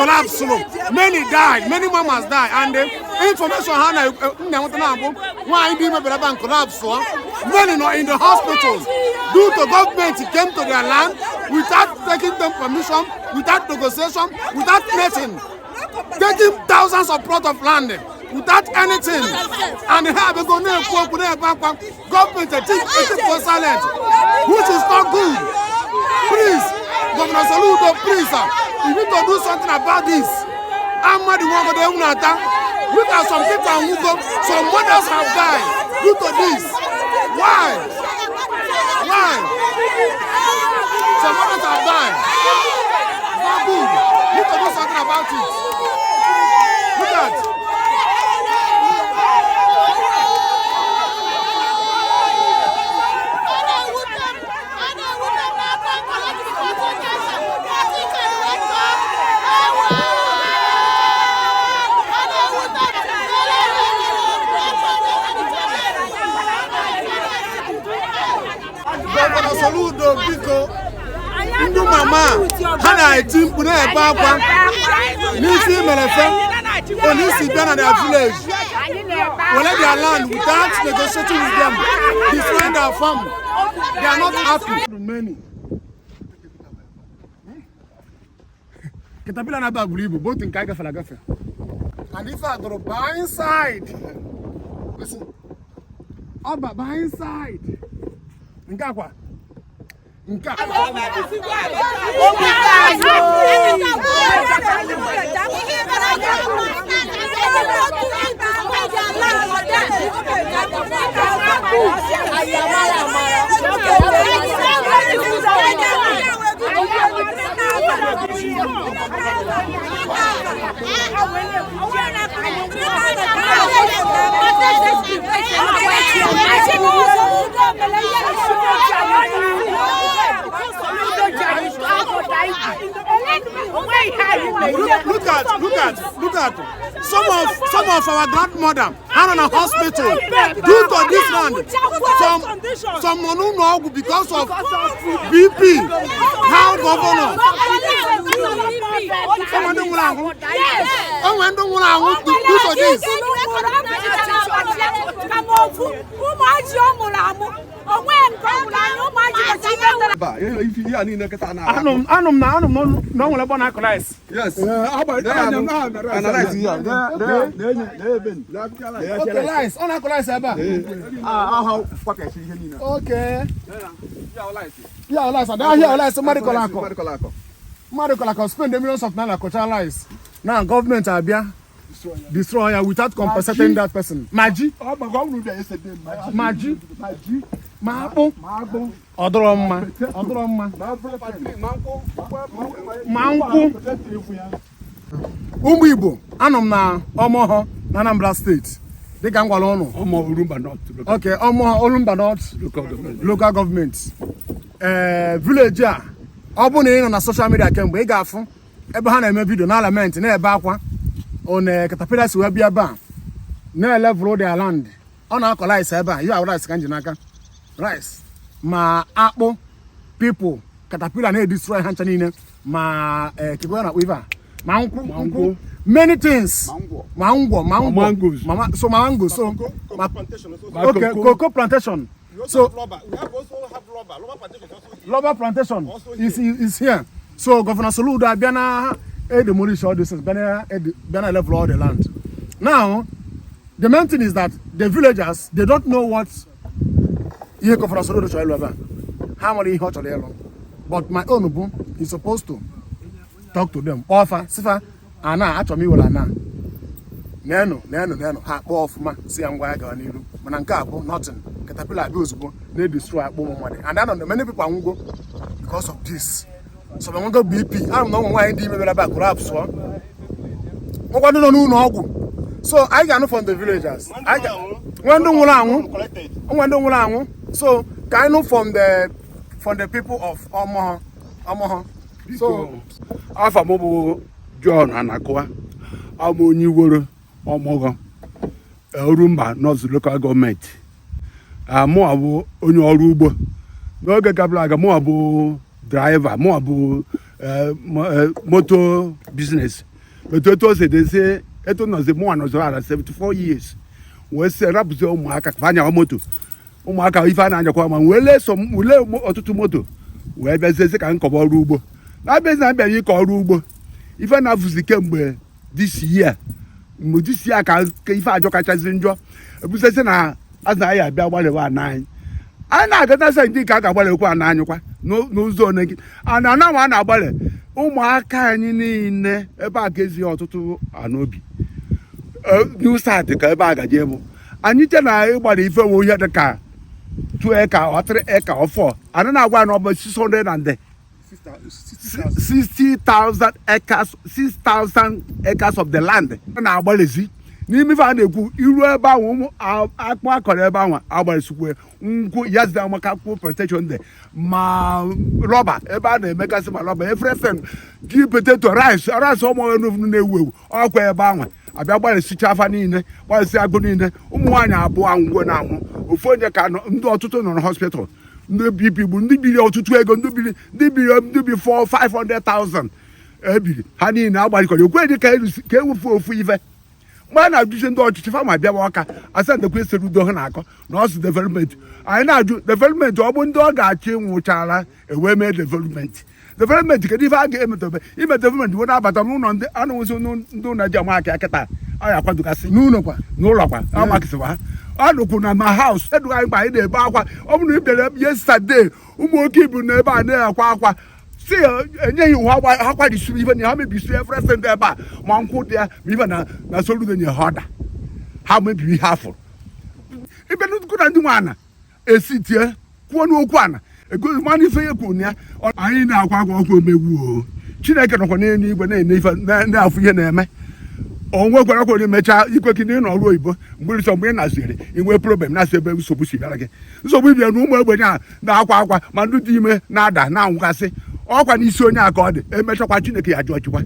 collapse. Many died, many mamas died, and the information why did collapse? Many not in the hospitals due to government came to their land without taking them permission, without negotiation, without nothing, taking thousands of plots of land without anything, and they have government for silent, which is not good. Please, Governor Soludo, please, you need to do something about this. Look at some people who go, some mothers have died due to this. Why? Why? Some mothers have died. It's not good. You need to do something about it. Look at. Gov Soludo biko ndu mama hana etim pune ebakwa nisi melefe onisi bia their village wole their land without negotiating with them, destroying their farm. They are not happy. Many Caterpillar na ba Igbo both in Kaiga Falagafe, and if I go by inside, listen, all by inside. Nkakwa. Nka. Look at some of our grandmother are in a hospital due to this land. Some no because of BP. How governor? Due to this. Yes. Okay. Mariko spend the millions of naira culturalize. Now government are destroyer without compensating that person. Maji. Mapo. Odroma. Manku. Igbo. Anom na OMOGHO na Anambra State. They can go on. OMOGHO Orumba North. Okay, OMOGHO Orumba North local government. Village. Obu na na social media kemgbe ị ga-afụ ebe ha na-eme video na element na ebe akwa on Caterpillar si webia ba na level their land. Ọ na-akọ rice ebe a, you are rice ka nji n'aka. Rice ma akpụ people Caterpillar na destroy ha ncha niile ma kiko na weaver ma nkwụ many things mango so okay cocoa plantation. So we also have rubber plantation is here. So Governor Soludo Abiana demolish all this Biana level all the land. Now the main thing is that the villagers, they don't know what Governor Soludo should how many hot or but my own boom is supposed to talk to them. Offer sifa ana atomi wala na neno ha off ma si angwa ga niru mana nke abụ nothing. Caterpillar be ozugbo they destroy akpọ money, and I don't know many people won't go because of this. So we won't go BP. I don't know why they maybe back collapse. So I got from the villagers. I got so I know from the people of OMOGHO. So Alpha Mobile John Anakwa Amoniworo OMOGHO Orumba North local government. Mo abu onye ọrụ ugbo n'oge gabla mo abu driver, mo abu motor business but eto se de se eto no ze mo anọzọ ara 74 years wee se rapụzie ụmụaka ka anya moto ụmụaka ife a na-anyakwa ma wele ọtụtụ moto wee bịazie ka nkọba ọrụ ugbo na-abịazi na abịara ịkọ ọrụ ugbo ife na-afụzi kemgbe this year ka ife ajọ kachasị njọ ebuzezi na azụ ya abịa gbalịwa ana anyị na-agata ndị nke a ga-agbalịkwa ana anyị kwa n'ụzọ one gị a na-agbalị ụmụaka anyị niile ebe a ga-ezi ọtụtụ anobi new start ka ebe a gaje bụ anyị che na ịgbara ife nwe ihe dịka 2 eka or 3 eka or 4 ana na-agwa na ọ bụ 60,000 acres of the land na-agbalịzi n'ime ife a na-ekwu iru ebe ahụ akpụ akọrọ ebe ahụ agbalịsikwe nkwụ yazida maka kwụ protection dị ma rọba ebe a na-emegasị ma rọba efrefen ji potato rice ụmụ na-ewu ewu ọkwa ebe ahụ abịa gbalịsicha afa niile gbalịsị agụ niile ụmụ nwaanyị abụọ ngwo na-anwụ ofu onye ka ndị ọtụtụ nọ na hospital ndị BP bụ ndị biri ọtụtụ ego ndị biri 500,000 ebiri ha niile agbalikọrọ ekweghị ka ewufu ofu ife mgbe a na-ajụzi ndị ọchịchị fama bịawa ọka asandekwe Soludo ha na-akọ na ọsụ development anyị na-ajụ development ọ bụ ndị ọ ga-achị nwụchara ewee mee development kedu ife a ga-emetobe ime development bụ na-abata n'ụlọ ndị anụwụzi ndị ụlọ ji ama aka kịta ọ ya akwadogasị n'ụlọ kwa amakịsịwa ha ọnụkwụ na ma haus eduga anyị mgbe anyị na-ebe akwa ọ bụrụ na ị bịara yesterday ụmụ nwoke ibu na ebe a na-akwa akwa si enyeghị iwu ha kwadisiri ife na ha mebisiri everything ebe a ma nkwụ dị ya ma ife na Soludo nye ha ọda ha mebiri ihe afọ ibe nnukwu na ndị nwe ana esi tie kwuo n'okwu ana mana ife ya kwuru ya anyị na-akwa akwa ọkụ omegbu Chineke nọkwa n'elu igwe na-ene ife na-afụ ihe na-eme onwe gwara kwere mechaa ikwe gị n'ịnọ ọrụ oyibo mgbe ị naziri inwe problem na-asị ebe nsogbu si bịara gị nsogbu ibia na ụmụ ogbenye a na-akwa akwa ma ndị dị ime na-ada na-anwụgasị ọkwa n'isi onye a ka ọ dị emechakwa Chineke ya jụọ ọchịkwa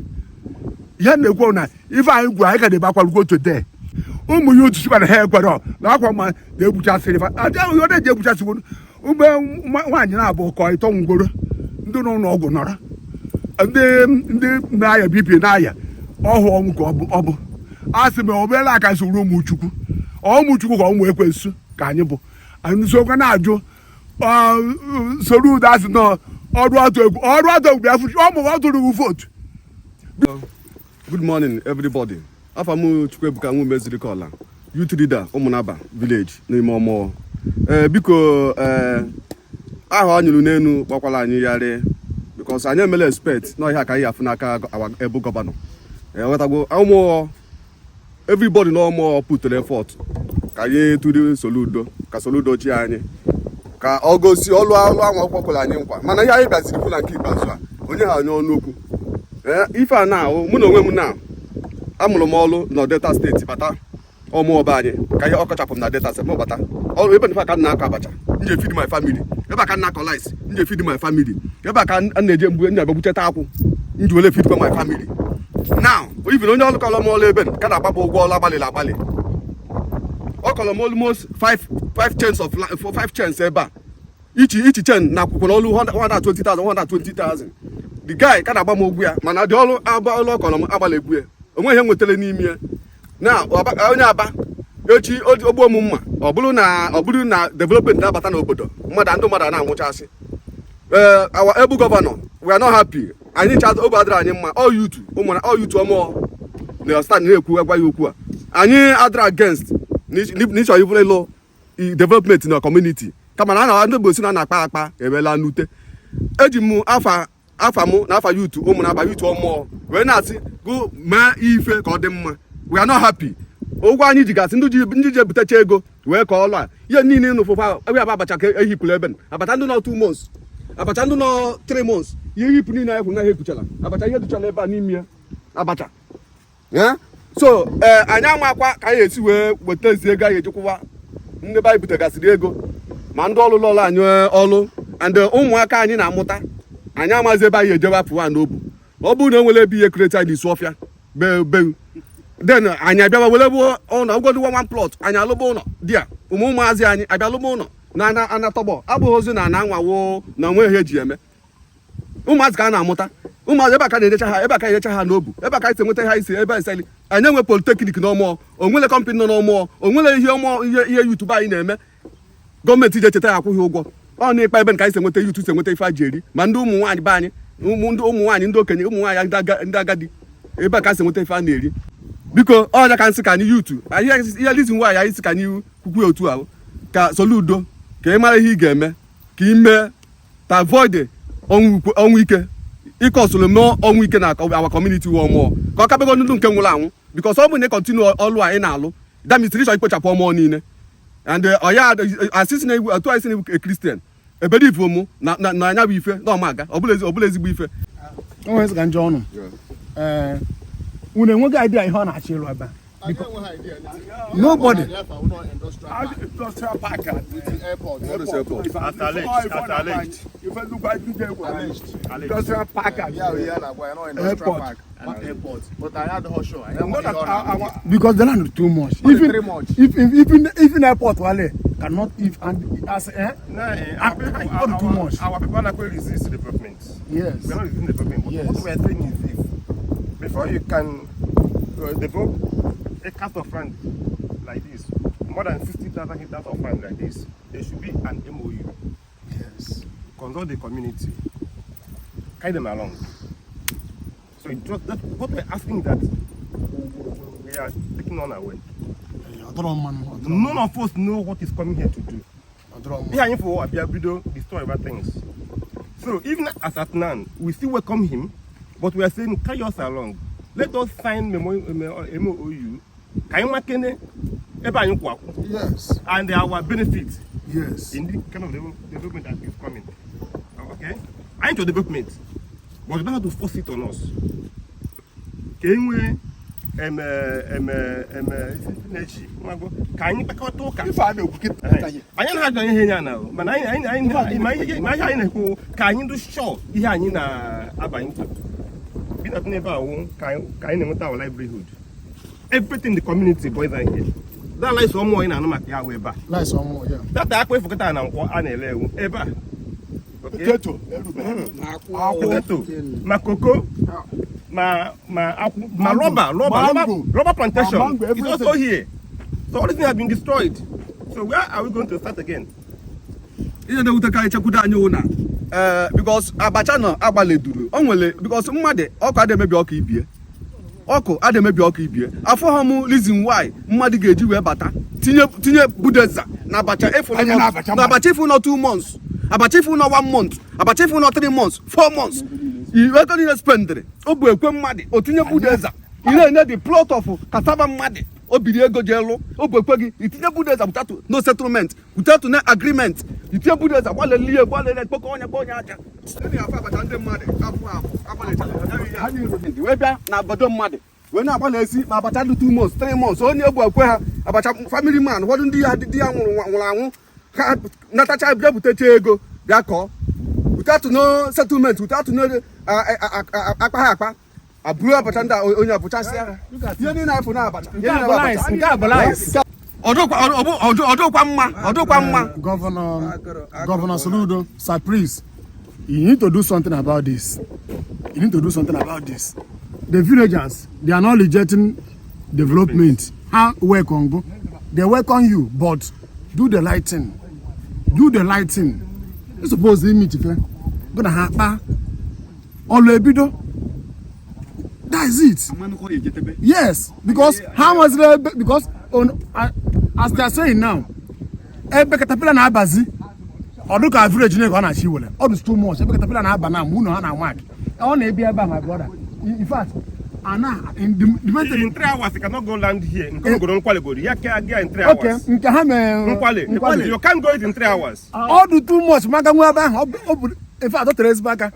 ihe na-ekwu na ife anyị gwuru anyị ka debe akwarugo today ụmụ ya otu sikwa na ha ekwere na akwa ma na-egbuchasịrị onye ji egbuchasịwo mgbe nwaanyị na-abụ kọ ịtọ ngworo ndị n'ụlọ ọgwụ nọrọ ndị na-aya BP na-aya ọhụ ọnwụ ka ọ bụ a sị m obere aka soro ụmụchukwu ka ụmụ ekwensu ka anyị bụ anyị sokwa na-ajụ Soludo asị na ọrụ atụ egwu bịa fụchi ọ tụrụ votu. Good morning everybody. Afa m Chukwuebuka nwa meziri kola youth leader Ụmụnaba village n'ime ọmụọ biko ahụ ọ nyụrụ n'elu gbakwala anyị yarị because anyị emela expect na ihe ka anyị afụ n'aka ebu gọvanọ wetagbo ụmụ everybody na ọmụọ putere effort ka anyị tụrụ Soludo ka Soludo chi anyị ka ọ gosi ọlụ ahụ ọkpọkwara anyị nkwa mana ihe anyị bịaziri fụ na nke ikpeazụ a onye ha anya ọnụ okwu ife a na mụ na onwe m na amụrụ m ọrụ na Delta steeti bata ọmụọba anyị ka ihe ọkọchapụ m na Delta steeti m bata ọrụ ebe nfe aka na-akọ abacha nje feed my family ebe aka na-akọ rice nje feed my family ebe aka na-eje mgbe nya gbucheta akwụ nji wele feed my family now even onye ọrụ kọlọ m ọrụ ebe ka na-agbapụ ụgwọ ọrụ agbalị ọ kọrọ m almost 5 chains ebe a ichi chain na akwụkwọ n'ọrụ 120,000 the guy ka na-agba m ụgwọ ya mana dị ọrụ ọ kọrọ m agbalị egwu ya onwe ihe nwetara n'ime ya na onye aba echi ogbuo m mma ọ bụrụ na development na-abata n'obodo ndị mmadụ na-anwụchasị our able governor we are not happy anyị ncha obi adịrị anyị mma all youth ọmụọ na stand na-ekwu agwa ya okwu a anyị adịrị against n'ịchọ ivụrụ ịlụ development na community kama na ndị Igbo si na-akpa akpa emela n'ute eji m afa m na afa youth Ụmụnaba youth ọmụọ wee na-asị go mee ife ka ọ dị mma we are not happy ụgwọ anyị jigasị ndị ji ebutecha ego wee ka ọlụ a ihe niile n'ụfụfa ebe aba abacha ka ehipụrụ ebe abacha ndị nọ 2 months abacha ndị nọ 3 months ihe ihipụ niile anyị kwuru na ha ekwuchala abacha ihe dụchala ebe a n'ime ya abacha so anyị amakwa ka anyị esi wee weta ezi ego anyị ejikwụwa ndị be anyị butegasịrị ego ma ndị ọrụ lọrụ anyị ọrụ and ụmụaka anyị na-amụta anyị amazi ebe anyị ejebe apụwa n'obu ọ bụrụ na o nwere ebe ihe kreti anyị n'isi ọfịa beu then anyị abịawa were ụlọ ụgwọdụwa 1 plot anyị alụba ụlọ di ya ụmụazị anyị abịa lụba ụlọ na anatọgbọ abụghị ozi na anwawo na onwe ihe eji eme ụmụazị ka a na-amụta ụmụazị ebe aka na-erecha ha ebe aka erecha ha n'obu ebe aka isi enweta ha isi ebe iseli anyị enwe politeknik n'ọmụọ onwere kọmpanị nọ n'ọmụọ onwere ihe yutubu anyị na-eme gọọmenti ji echeta ya akwụghị ụgwọ ọ na-ekpa ebe ka anyị si enweta yutu si enweta ife a ji eri ma ndị ụmụ nwaanyị be anyị ụmụ nwaanyị ndị okenye ụmụ nwaanyị ndị agadi ebe a ka si enweta ife a na-eri biko ọnya ka nsị ka anyị yutu ihe lizi nwaanyị anyị si ka anyị kwukwu otu ahụ ka Soludo ka ị mara ihe ị ga-eme ka ị mee ta avoid ọnwụ ike ịkọsụrụ mee ọnwụ ike na awa kọmuniti wụọ mmụọ ka ọ kabego ndụ nke nwụrụ anwụ bikos ọ bụ na ị kọntinu ọlụ a ị na-alụ damitri ịchọ ikpochapụ ọmụọ niile and ọya asịsị na otu anyị si na kristian ebedivu mụ na anya bụ ife na ọmaga ọbụla ezigbo ife onwe ka njọ ọnụ unu enweghị idea ihe ọ na-achọ ịlụ ebe nobody industrial park at the airport. Industrial park at airport. But I had the sure. because the land is too much. Even airport wale cannot if and as too much. Our people are not going to resist development. Yes. We are not resisting development. But Yes. what we are saying is this: before you can develop a cast of land like this, more than 60,000 hectares of land like this, there should be an MOU. Yes. Consult the community, carry them along. So it just that what we're asking that we are taking on our way. None of us know what is coming here to do. Here for Abiabido destroy other things. So even as at now, we still welcome him, but we are saying carry us along. Let us sign MOU. Yes. And our benefits Yes. in the kind of development that is coming. Okay? I into development, but you don't have to force it on us. Can we If I know, anyị na-ajọ ihe ya na mana anyị ka anyị dị sure ihe anyị na-abanye bịa n'ebe ahụ ka anyị na-enweta our livelihood. Everything in the community boys are here. That lies ọmụọ ị na-anụ maka ya wụ ebe a. Nice one more, yeah. Data akpa efokọta na nkwọ a na-ele ewu ebe a. potato, Potato, ma cocoa, ma apple, ma rubber plantation. Mango, It's also here. So all these things have been destroyed. So where are we going to start again? ihe na-ewute ka anyị chekwudo anyị wụ na bikos abacha nọ agbaleduru o nwere bikos mmadụ ọkụ adị emebi ọkụ ibie ọkụ adị emebi ọkụ ibie afọ ha mụ reason why mmadụ ga-eji wee bata tinye budeza na abacha efu na abacha ifu nọ 2 months abacha ifu nọ 1 month abacha ifu nọ 3 months 4 months iwe ego niile spendịrị o bụ ekwe mmadụ o tinye budeza ire enye the plot of cassava mmadụ o biri ego ji elu o bụ ekwe gị itinye budeza without no settlement without no agreement itinye budeza gbalele kpọkọ onye aja ndị afọ abacha ndị mmadụ wee bịa na obodo mmadụ wee na-agbalị esi ma abacha dị 2 months 3 months onye bụ ekwe ha abacha family man ụfọdụ ndị ya di ya nwụrụ anwụ ha natacha bịa butecha ego bịa kọọ without no settlement without no akpa ha akpa abụrụ abacha ndị onye abụchasịa ihe niile afọ na abacha Nke a bụ lies. ọdụkwa mma Governor Soludo, sir, please, you need to do something about this. You need to do something about this. The villagers, they are not rejecting development. How welcome go? They welcome you, but do the right thing. Do the right thing. You suppose they meet if gonna happen. Oluebido. That is it. Yes, because how much? Because as they are saying now, ebe katapila na abazi, oduka village ne gonna achieve well. All is too much. Ebe katapila na abana, muno ha na mark. I want to be about my brother. In fact, Anna in In 3 hours, you cannot go land here. You can't go to Nkwale. You in 3 hours. okay, Nkwale. You can't go it in 3 hours. all do too much. Maga mwaba. In fact, don't raise back. And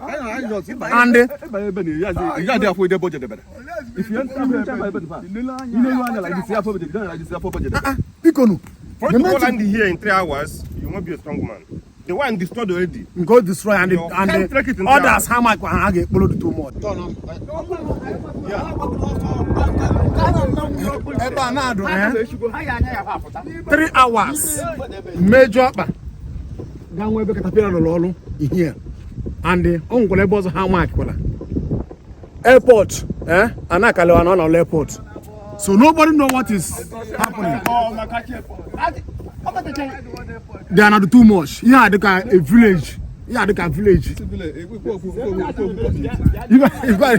Pikonu. For you to go land here in 3 hours, you won't be a strong man. The one destroyed already. Go destroy and You can't take it in others. there. How much I get below the too much. Eba na do 3 hours. Major. Ganwe be katapila no lolo here. and on Golebos Hamak airport, Anakalewan on airport. So nobody know what is happening. They are not too much. Yeah, they got a village. Yeah, they got village.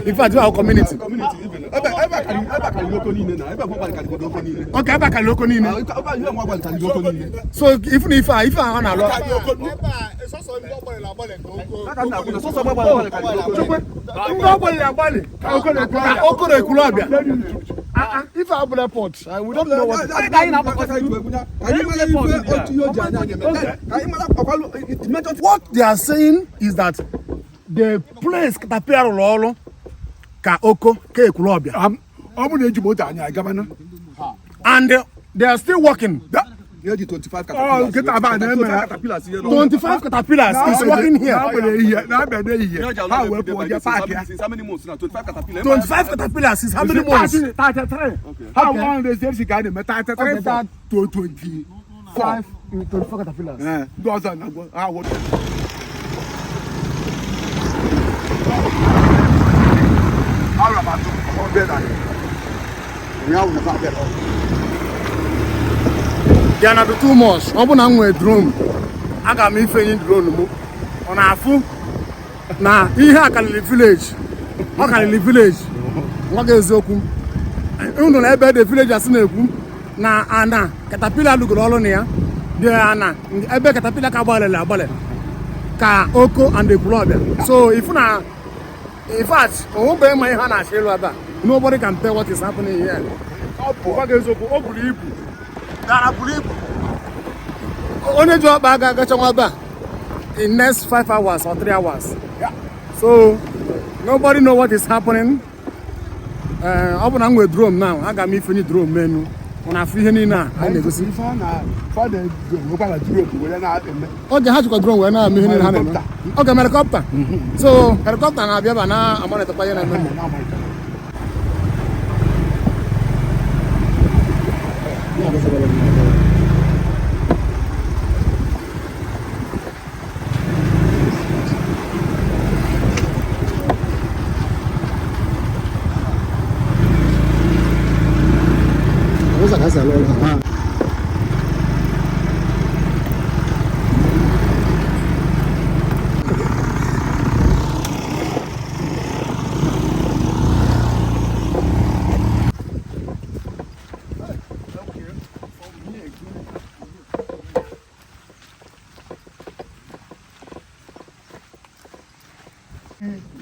In fact, our community. Okay, back at local. So even if I want to if I have airport, we don't know what. What they are saying is that the place Katapia Lolo Ka Oko Ke Kulobia. And they are still working. 25 caterpillars. 25 caterpillars is working here. How many months now? 25 caterpillars. 25 caterpillars is how many months? 33. How long does this guy make 33 to 25? 24 caterpillars. They are not too much. I'm going to drone. I got me feeling drone. On a fool. Now, here I can live village. I can live village. What is Zoku? I don't know about the village as Neku. Now, Anna, Caterpillar look all on here. They are Anna. I bet Caterpillar Kabale, Ka Oko and the Club. So, if now, in fact, my hand, nobody can tell what is happening here. What is Zoku? Only job in next 5 hours or 3 hours. Yeah. So nobody know what is happening. I'm with drone now. I got me finish drone menu. When I feel any now, I negotiate. Okay, how you drone when I'm in okay, helicopter. So helicopter now, I'm on the plane.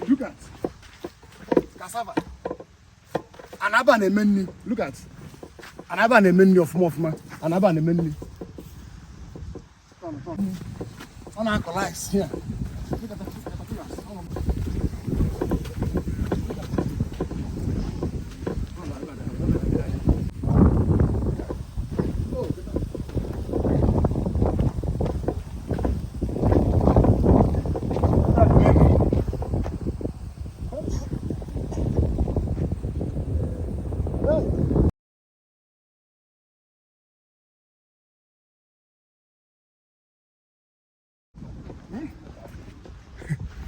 Look at cassava. Anaba ne menu. Look at anaba ne menu of Mofma. Anaba ne menu. On our collides here. Look at the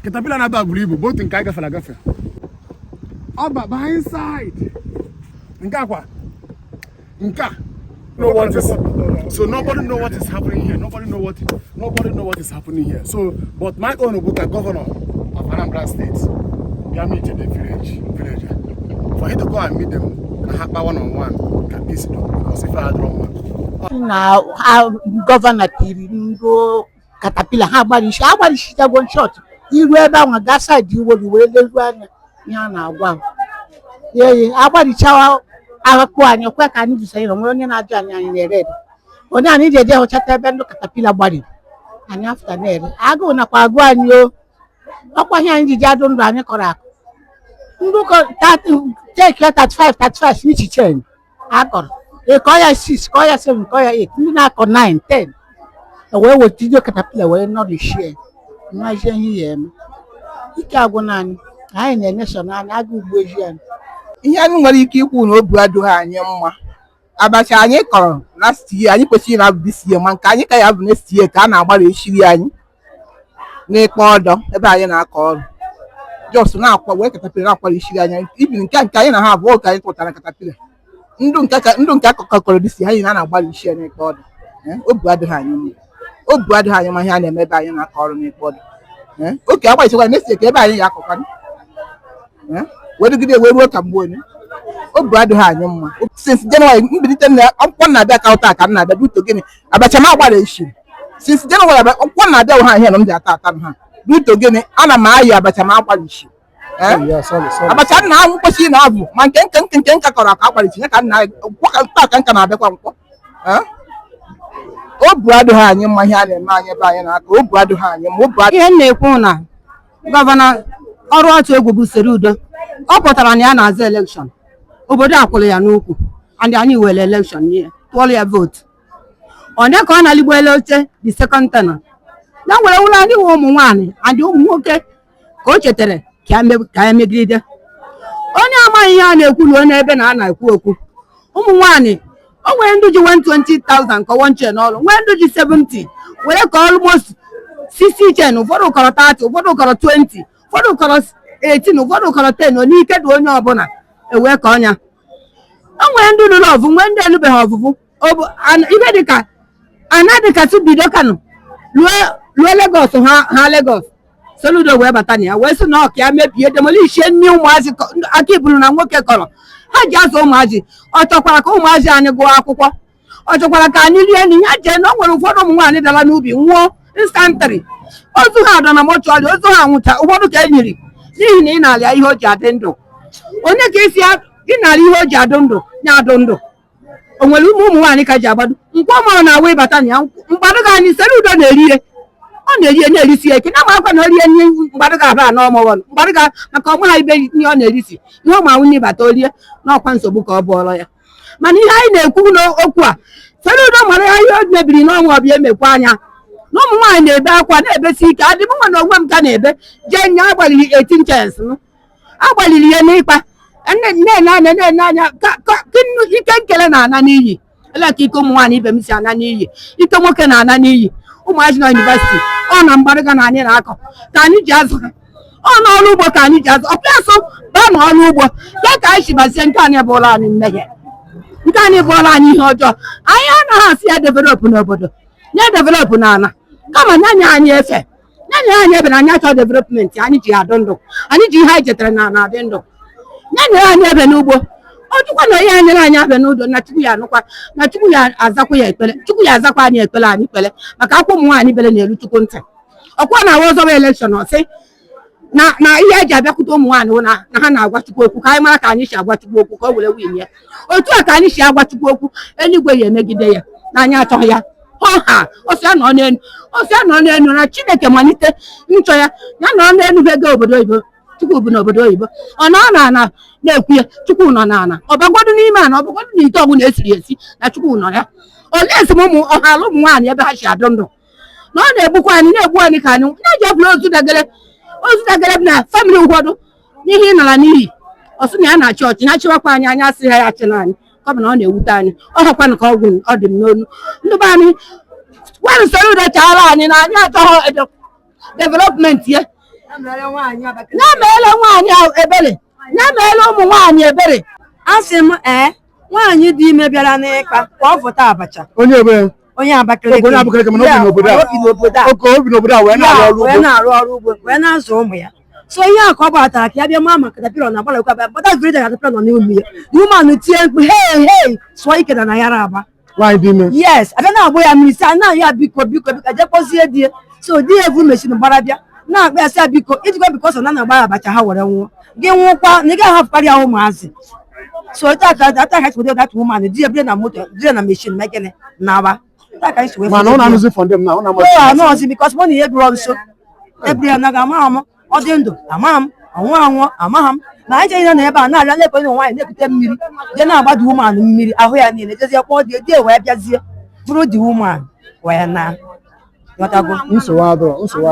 Caterpillar na bag Igbo, both in Kaiga Falagafe. Oba by inside. Nkakwa. Nka. No one is. So nobody know what is happening here. Nobody know what is happening here. So, but my own Obuka governor of Anambra State, we are meeting the villager. For him to go and meet them, I have one-on-one. Can be because if I had wrong one. Now, Governor Tiringo Caterpillar, how about you? One shot. You read on that side, you will be one. Yana, wow. Yeah, how about the chow? Our quan, your quack, I need to say, I'm running out in the red. When I need a day, chat a band of Caterpillar body. And after that, I go on a quaguan, you. Up behind the Jadon Rana Korak. Look at that, take that at 5, which chain. I got a coya 6, coya 7, coya 8, not 9, 10. Away with the Caterpillar, where not the share. Imagine him. He can't go on. I ain't a national, I go Belgian. Ihe anyị nwere ike ikwu na obi adịghị anyị mma. Abacha anyị kọrọ last year anyị kwesịrị na this year ma nke anyị ka ya bụ next year ka a na-agbara eshiri anyị. n'ịkpa ọdọ ebe anyị na-akọ ọrụ just na-akwa wee katapila na-akwara isi anya ibi nke anyị na ha abụọ ka anyị tụtara katapila ndụ nke akọkọrọ dịsi anyị na-agbalị isi ya n'ịkpa ọdọ obi adịghị anyị mma obi adịghị anyị ma ihe a na-eme ebe anyị na-akọ ọrụ n'ịkpa ọdọ oke agbaghịchekwa na-esi ka ebe anyị ga-akọkwa wedịgide wee ruo ka mgbe onye obi adịghị anyị mma since January mbilite na akwụkwọ na-abịa ka ụta ka m na-abịa duto gịnị abacha m agbara isi since January akwụkwọ na-abịa ha ihe na m ji ata ata ha duto gịnị ana m ayị abacha m agbara isi abacha nna ahụ mkpochi na abụ ma nke nka kọrọ aka agbara isi ya ka nna taa ka nka na-abịakwa nkwọ obi adịghị anyị mma ihe a na-eme anyị ebe anyị na-aka obi adịghị anyị mma ihe m na-ekwu na gọvanọ ọrụ otu egwu bụ Soludo ọ pụtara na ya na-aza elekshọn obodo akwụrụ ya n'ukwu and anyị were elekshọn nye tụọrọ ya vootu onye ka ọ na-aligbo ele oche the second tenor na were ụlọ ndị nwe ụmụ nwaanyị and ụmụ nwoke ka o chetara ka ya megide onye amaghị ihe a na-ekwu na onye ebe na a na-ekwu okwu ụmụ nwaanyị o nwere ndị ji 120,000 ka one chain n'ọrụ nwee ndị ji 70 were ka almost 60 chain ụfọdụ kọrọ 30 ụfọdụ kọrọ 20 ụfọdụ kọrọ 18 ụfọdụ kọrọ 10 n'ike dị onye ọbụla ewee ka ọnya o nwere ndị lụrụ ọvụ nwee ndị elubeghị ọvụvụ ibe dịka ana dịka bido Kano ruo Lagos ha Lagos Soludo wee bata na ya wee sị na ọka ya mebie demolishie nri ụmụazị aka iburu na nwoke kọrọ ha ji azụ ụmụazị ọ chọkwara ka ụmụazị anyị gụọ akwụkwọ ọ chọkwara ka anyị rie nri ya jee na o nwere ụfọdụ ụmụ nwaanyị dara n'ubi nwụọ instantary ozu ha dọ na mọchụarị ozu ha nwụcha ụfọdụ ka e nyiri n'ihi na ị na-arịa ihe o ji adị ndụ onye ka isi ị na-arịa ihe o ji adụ ndụ ya adụ ndụ o nwere ụmụ nwaanyị ka ji agbado nkwọ mụrụ na awa ịbata na ya mgbadụga anyị Soludo na-erie ọ na-erie na-erisi eke na ma akwa na orie nye mgbadụga aba na ọmọwọ mgbadụga maka ọmụ ha ibe ihe ọ na-erisi ihe ụmụ anwụ n'ịbata orie n'ọkwa nsogbu ka ọ bụọrọ ya mana ihe anyị na-ekwu n'okwu a Soludo mara ya ihe o mebiri n'ọnwa ọbịa emekwa anya na ụmụ nwaanyị na-ebe akwa na-ebesi ike adị mụnwa na onwe m ka na-ebe jee nye agbalịrị 18 chens agbalịrị ya n'ịkpa nne anya ike nkele na-ana n'iyi ele ka ike ụmụ nwaanyị ibe m si ana n'iyi ike nwoke na-ana n'iyi ụmụazị na yunivesiti ọ na mgbadụga na anyị na-akọ ka anyị ji azụ ha ọ n'ọrụ ugbo ka anyị ji azụ ọpịasụ baa n'ọrụ ugbo ka anyị si bazie nke anyị bụọla anyị mmehie nke anyị bụọla anyị ihe ọjọọ anyị anaghị asị ya developụ n'obodo nye developụ n'ala kama nyanye anyị efe nyanye anyị ebe na anyị achọ developmenti anyị ji adụ ndụ anyị ji ihe anyị chetara na na-adị ndụ nyanye anyị ebe n'ugbo ọ jụkwa na ihe nyere anyị abịa n'udo na Chukwu ya anụkwa na Chukwu ya azakwa ya ekpere Chukwu ya azakwa anyị ekpere anyị kpere maka akwụ ụmụ nwaanyị bere na-eru Chukwu ntị ọkwa na awa ọzọba elekshọn ọsị na ihe eji abịakwute ụmụ nwaanyị na ha na-agwa Chukwu okwu ka anyị mara ka anyị si agwa Chukwu okwu ka o were win ya otu a ka anyị si agwa Chukwu okwu eluigwe ya emegide ya na anyị achọghị ya ọha ọsịa nọ n'elu na Chineke malite nchọ ya ya nọ n'elu ego obodo oyibo Chukwu bụ n'obodo oyibo ọ nọ na na-ekwu ya Chukwu nọ n'ala ọbagwado n'ime ana ọbagwado na ite ọbụla esiri esi na Chukwu nọ ya olee esi ụmụ ọhala ụmụ nwaanyị ebe ha si adụ ndụ na ọ na-egbukwa anyị na-egbu anyị ka anyị na-eji ọbụla ozu dagere na famili ụfọdụ n'ihe ị nara n'iyi ọsụ na ya na-achị ọchị ha chịwakwa anyị anya asị ha ya achị na anyị ọ bụ na ọ na-ewute anyị ọ họkwanụ ka ọgwụ ọ dị m n'onu ndị be anyị gwanụ Soludo chaara anyị na anyị achọghị developmenti ya ya meela nwaanyị ebere ya meela ụmụ nwaanyị ebere asị m nwaanyị dị ime bịara n'ịkpa ka ọ fụta abacha onye ebe onye Abakaliki mana obi n'obodo a wee na-arụ ọrụ ugbo wee na-azụ ụmụ ya so ihe a ka ọ gbatara ka ya bịa maa maka katapila na agbalịkwa bịa bata greda katapila nọ n'ime ya human tie mkpu hei sụọ ike na yara aba yes abịa na-agbụ ya mmiri si na ya biko jee kpọzie di ya so di ya evu meshin gbara bịa na-akpa ya sị ya biko ijikwa biko sọ na na-agbara abacha ha were nwụọ gị nwụkwa na ị gaghị ahapụkarị ya ụmụazị so ata ka chịkwado dat woman di ya bịa na moto di ya na meshin ma gịnị na-aba anọzi bikos mụ na ihe bụrụ nso ebiri ya naga amaghị m ọ dị ndụ amaghị m ọnwụ anwụ amaghị m na anyị jee na ebe a na-arịa na-ekwe ụmụ nwaanyị na-ekute mmiri jee na-agbada woman mmiri ahụ ya niile jezie kpọọ die wee bịazie bụrụ di woman wee na ghọtago nsogbu